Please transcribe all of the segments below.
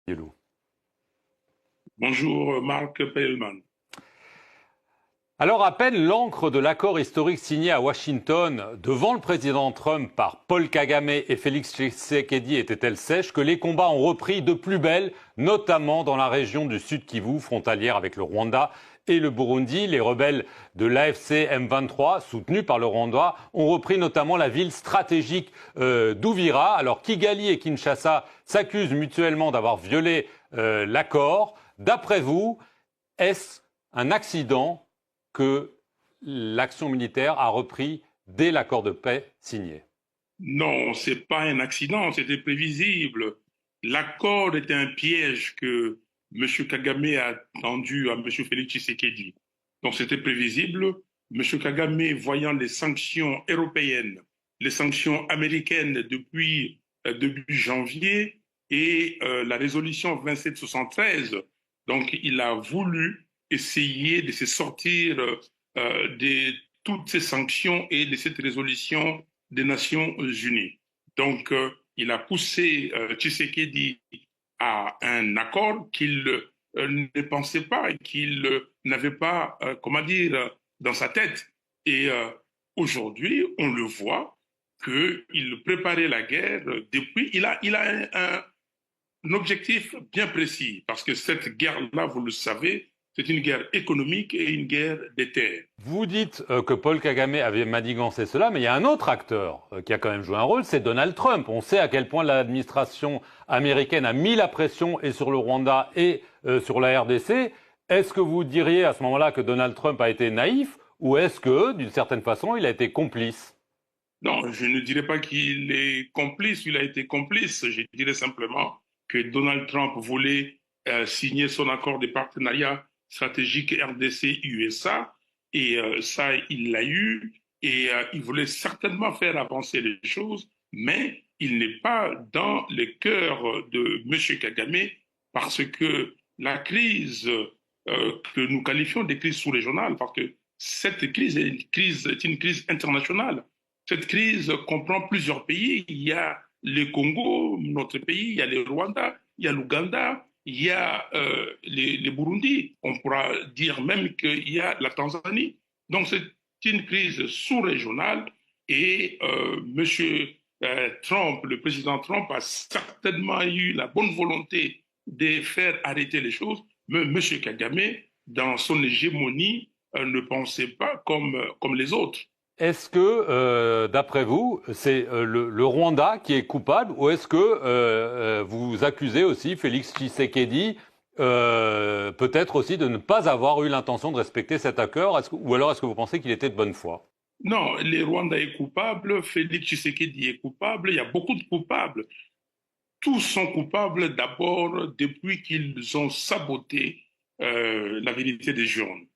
Yellow. Bonjour Marc Pellman. Alors à peine l'encre de l'accord historique signé à Washington devant le président Trump par Paul Kagame et Félix Tshisekedi était-elle sèche que les combats ont repris de plus belle, notamment dans la région du Sud Kivu, frontalière avec le Rwanda et le Burundi. Les rebelles de l'AFC M23, soutenus par le Rwanda, ont repris notamment la ville stratégique d'Uvira. Alors Kigali et Kinshasa s'accusent mutuellement d'avoir violé l'accord. D'après vous, est-ce un accident que l'action militaire a repris dès l'accord de paix signé? Non, ce n'est pas un accident, c'était prévisible. L'accord était un piège que M. Kagame a tendu à M. Félix Tshisekedi. Donc c'était prévisible. M. Kagame, voyant les sanctions européennes, les sanctions américaines depuis début janvier et la résolution 2773, donc il a voulu essayer de se sortir de toutes ces sanctions et de cette résolution des Nations Unies. Donc, il a poussé Tshisekedi à un accord qu'il ne pensait pas et qu'il n'avait pas, comment dire, dans sa tête. Et aujourd'hui, on le voit qu'il préparait la guerre depuis. Il a un objectif bien précis, parce que cette guerre-là, vous le savez, c'est une guerre économique et une guerre des terres. Vous dites que Paul Kagame avait manigancé cela, mais il y a un autre acteur qui a quand même joué un rôle, c'est Donald Trump. On sait à quel point l'administration américaine a mis la pression et sur le Rwanda et sur la RDC. Est-ce que vous diriez à ce moment-là que Donald Trump a été naïf ou est-ce que, d'une certaine façon, il a été complice? Non, je ne dirais pas qu'il est complice, il a été complice. Je dirais simplement que Donald Trump voulait signer son accord de partenariat stratégique RDC-USA et ça, il l'a eu et il voulait certainement faire avancer les choses, mais il n'est pas dans le cœur de M. Kagame parce que la crise que nous qualifions de crise sous-régionale, parce que cette crise est une crise internationale. Cette crise comprend plusieurs pays. Il y a le Congo, notre pays, il y a le Rwanda, il y a l'Ouganda, il y a le Burundi. On pourra dire même qu'il y a la Tanzanie. Donc c'est une crise sous-régionale et Trump, le président Trump a certainement eu la bonne volonté de faire arrêter les choses, mais M. Kagame, dans son hégémonie, ne pensait pas comme les autres. Est-ce que, d'après vous, c'est le Rwanda qui est coupable ou est-ce que vous accusez aussi Félix Tshisekedi peut-être aussi de ne pas avoir eu l'intention de respecter cet accord ou alors est-ce que vous pensez qu'il était de bonne foi? Non, le Rwanda est coupable, Félix Tshisekedi est coupable, il y a beaucoup de coupables. Tous sont coupables d'abord depuis qu'ils ont saboté la vérité des urnes,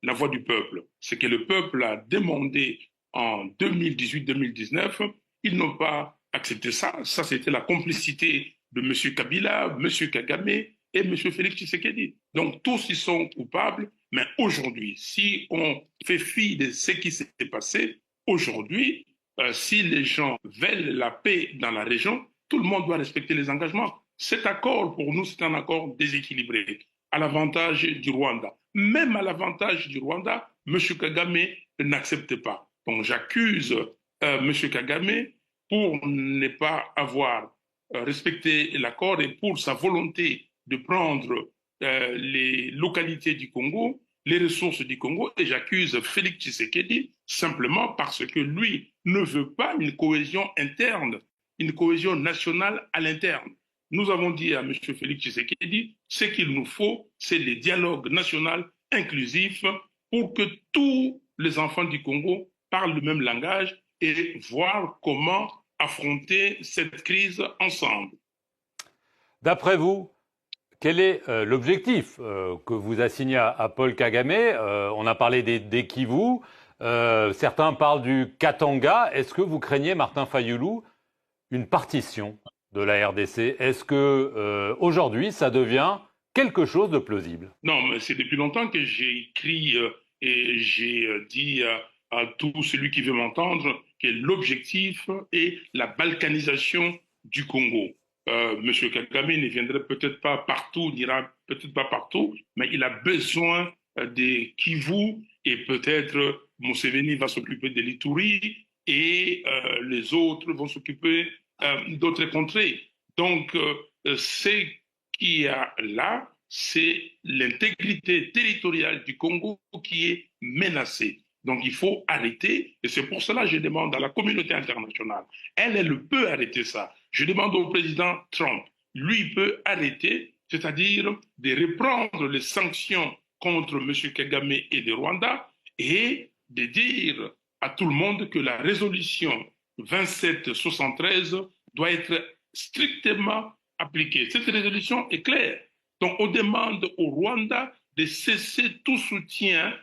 la voix du peuple. Ce que le peuple a demandé en 2018-2019, ils n'ont pas accepté ça. Ça, c'était la complicité de M. Kabila, M. Kagame et M. Félix Tshisekedi. Donc, tous ils sont coupables. Mais aujourd'hui, si on fait fi de ce qui s'est passé, aujourd'hui, si les gens veulent la paix dans la région, tout le monde doit respecter les engagements. Cet accord, pour nous, c'est un accord déséquilibré, à l'avantage du Rwanda. Même à l'avantage du Rwanda, M. Kagame n'accepte pas. Donc j'accuse M. Kagame pour ne pas avoir respecté l'accord et pour sa volonté de prendre les localités du Congo, les ressources du Congo, et j'accuse Félix Tshisekedi simplement parce que lui ne veut pas une cohésion interne, une cohésion nationale à l'interne. Nous avons dit à M. Félix Tshisekedi, ce qu'il nous faut, c'est le dialogue national inclusif pour que tous les enfants du Congo parlent le même langage et voir comment affronter cette crise ensemble. D'après vous, quel est l'objectif que vous assignez à Paul Kagame? On a parlé des Kivu, certains parlent du Katanga. Est-ce que vous craignez, Martin Fayulu, une partition de la RDC? Est-ce que aujourd'hui, ça devient quelque chose de plausible? Non, mais c'est depuis longtemps que j'ai écrit et j'ai dit à tout celui qui veut m'entendre que l'objectif est la balkanisation du Congo. M. Kagame ne viendrait peut-être pas partout, n'ira peut-être pas partout, mais il a besoin des Kivu et peut-être Museveni va s'occuper de l'Ituri et les autres vont s'occuper d'autres contrées. Donc, ce qu'il y a là, c'est l'intégrité territoriale du Congo qui est menacée. Donc il faut arrêter, et c'est pour cela que je demande à la communauté internationale, elle peut arrêter ça. Je demande au président Trump, lui peut arrêter, c'est-à-dire de reprendre les sanctions contre M. Kagame et le Rwanda et de dire à tout le monde que la résolution 2773 doit être strictement appliquée. Cette résolution est claire. Donc on demande au Rwanda de cesser tout soutien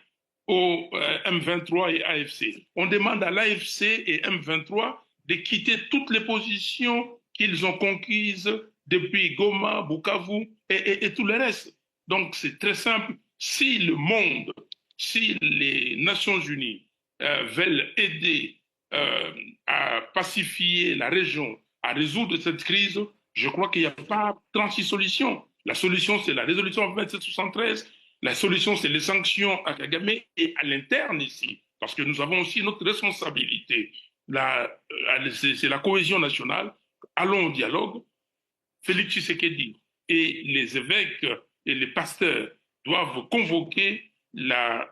au M23 et AFC. On demande à l'AFC et M23 de quitter toutes les positions qu'ils ont conquises depuis Goma, Bukavu et tout le reste. Donc c'est très simple. Si le monde, si les Nations Unies veulent aider à pacifier la région, à résoudre cette crise, je crois qu'il n'y a pas 36 solutions. La solution, c'est la résolution 2773. La solution, c'est les sanctions à Kagame et à l'interne ici, parce que nous avons aussi notre responsabilité. C'est la cohésion nationale. Allons au dialogue. Félix Tshisekedi et les évêques et les pasteurs doivent convoquer la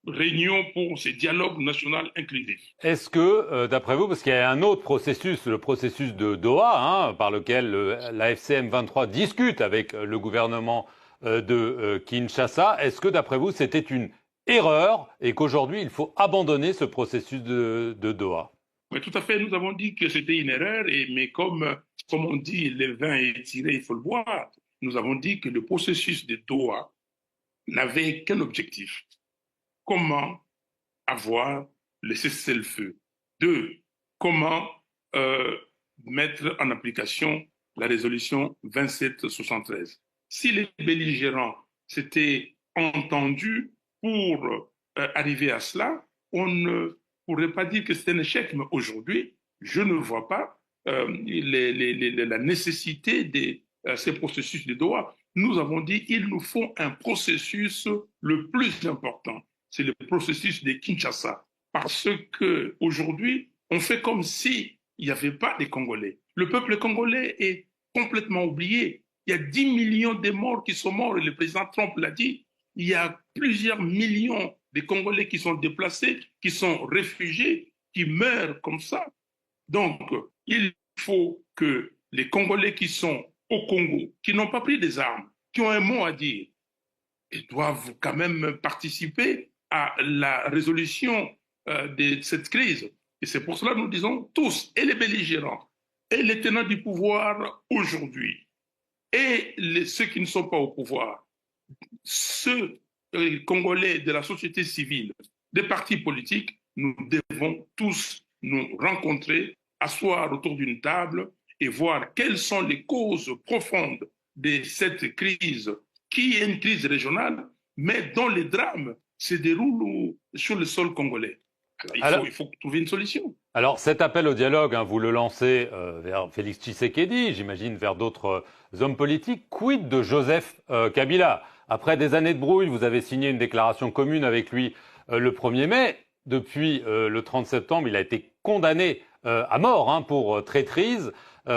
réunion pour ce dialogue national inclusif. Est-ce que, d'après vous, parce qu'il y a un autre processus, le processus de Doha, par lequel l'AFC M23 discute avec le gouvernement de Kinshasa, est-ce que, d'après vous, c'était une erreur et qu'aujourd'hui, il faut abandonner ce processus de Doha? Oui, tout à fait. Nous avons dit que c'était une erreur, mais comme on dit, le vin est tiré, il faut le boire. Nous avons dit que le processus de Doha n'avait qu'un objectif. Comment avoir le cessez-le-feu? Deux, comment mettre en application la résolution 2773? Si les belligérants s'étaient entendus pour arriver à cela, on ne pourrait pas dire que c'est un échec. Mais aujourd'hui, je ne vois pas la nécessité de ces processus de Doha. Nous avons dit qu'il nous faut un processus le plus important. C'est le processus de Kinshasa. Parce qu'aujourd'hui, on fait comme s'il n'y avait pas de Congolais. Le peuple congolais est complètement oublié. Il y a 10 millions de morts qui sont morts, et le président Trump l'a dit. Il y a plusieurs millions de Congolais qui sont déplacés, qui sont réfugiés, qui meurent comme ça. Donc, il faut que les Congolais qui sont au Congo, qui n'ont pas pris des armes, qui ont un mot à dire, ils doivent quand même participer à la résolution de cette crise. Et c'est pour cela que nous disons tous, et les belligérants, et les tenants du pouvoir aujourd'hui, et ceux qui ne sont pas au pouvoir, ceux Congolais de la société civile, des partis politiques, nous devons tous nous rencontrer, asseoir autour d'une table et voir quelles sont les causes profondes de cette crise, qui est une crise régionale, mais dont les drames se déroulent sur le sol congolais. Alors, il faut trouver une solution. Alors cet appel au dialogue, vous le lancez vers Félix Tshisekedi, j'imagine vers d'autres hommes politiques. Quid de Joseph Kabila? Après des années de brouille, vous avez signé une déclaration commune avec lui le 1er mai. Depuis le 30 septembre, il a été condamné à mort pour traîtrise,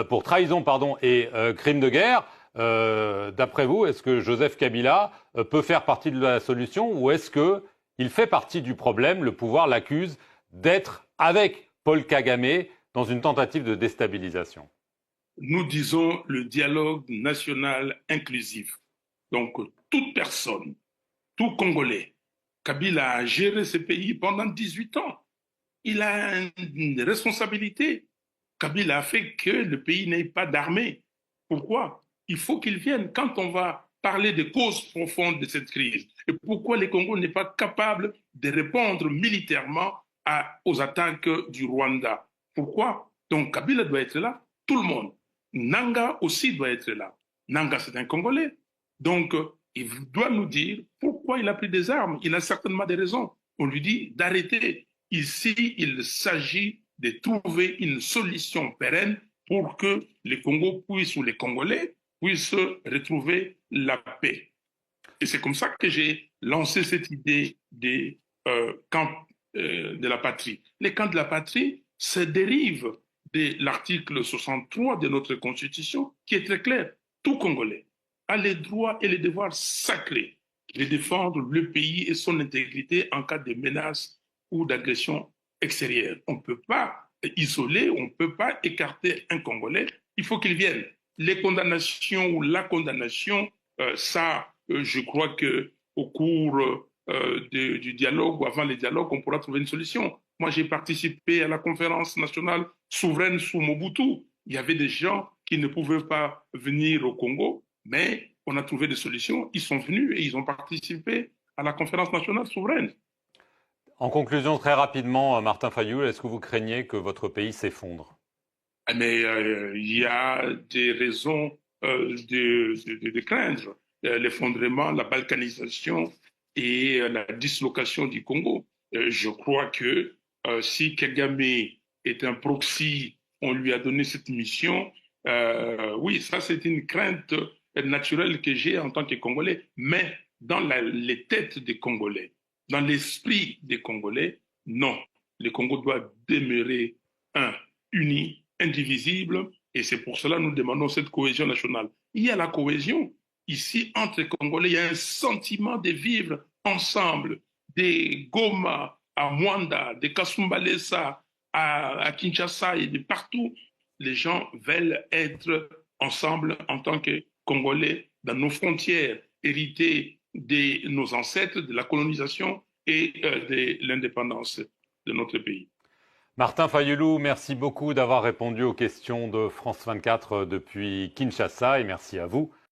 pour trahison et crime de guerre. D'après vous, est-ce que Joseph Kabila peut faire partie de la solution ou est-ce qu'il fait partie du problème? Le pouvoir l'accuse d'être avec Paul Kagame dans une tentative de déstabilisation. Nous disons le dialogue national inclusif. Donc, toute personne, tout Congolais, Kabila a géré ce pays pendant 18 ans. Il a une responsabilité. Kabila a fait que le pays n'ait pas d'armée. Pourquoi? Il faut qu'il vienne quand on va parler des causes profondes de cette crise. Et pourquoi le Congo n'est pas capable de répondre militairement aux attaques du Rwanda? Pourquoi? Donc Kabila doit être là, tout le monde. Nanga aussi doit être là. Nanga, c'est un Congolais. Donc, il doit nous dire pourquoi il a pris des armes. Il a certainement des raisons. On lui dit d'arrêter. Ici, il s'agit de trouver une solution pérenne pour que les Congos puissent, ou les Congolais puissent retrouver la paix. Et c'est comme ça que j'ai lancé cette idée des camps de la patrie. Les camps de la patrie se dérivent de l'article 63 de notre Constitution, qui est très clair. Tout Congolais a les droits et les devoirs sacrés de défendre le pays et son intégrité en cas de menace ou d'agression extérieure. On ne peut pas isoler, on ne peut pas écarter un Congolais, il faut qu'il vienne. Les condamnations ou la condamnation, je crois qu'au cours du dialogue ou avant les dialogues, on pourra trouver une solution. Moi, j'ai participé à la conférence nationale souveraine sous Mobutu. Il y avait des gens qui ne pouvaient pas venir au Congo, mais on a trouvé des solutions. Ils sont venus et ils ont participé à la conférence nationale souveraine. En conclusion, très rapidement, Martin Fayoul, est-ce que vous craignez que votre pays s'effondre? Mais il y a des raisons de craindre l'effondrement, la balkanisation et la dislocation du Congo. Je crois que si Kagame est un proxy, on lui a donné cette mission. Oui, ça c'est une crainte naturelle que j'ai en tant que Congolais, mais dans les têtes des Congolais, dans l'esprit des Congolais, non. Le Congo doit demeurer uni, indivisible, et c'est pour cela que nous demandons cette cohésion nationale. Il y a la cohésion. Ici, entre Congolais, il y a un sentiment de vivre ensemble, des Goma à Mwanda, des Kasumbalesa à Kinshasa et de partout. Les gens veulent être ensemble en tant que Congolais dans nos frontières, héritées de nos ancêtres, de la colonisation et de l'indépendance de notre pays. Martin Fayoulou, merci beaucoup d'avoir répondu aux questions de France 24 depuis Kinshasa et merci à vous.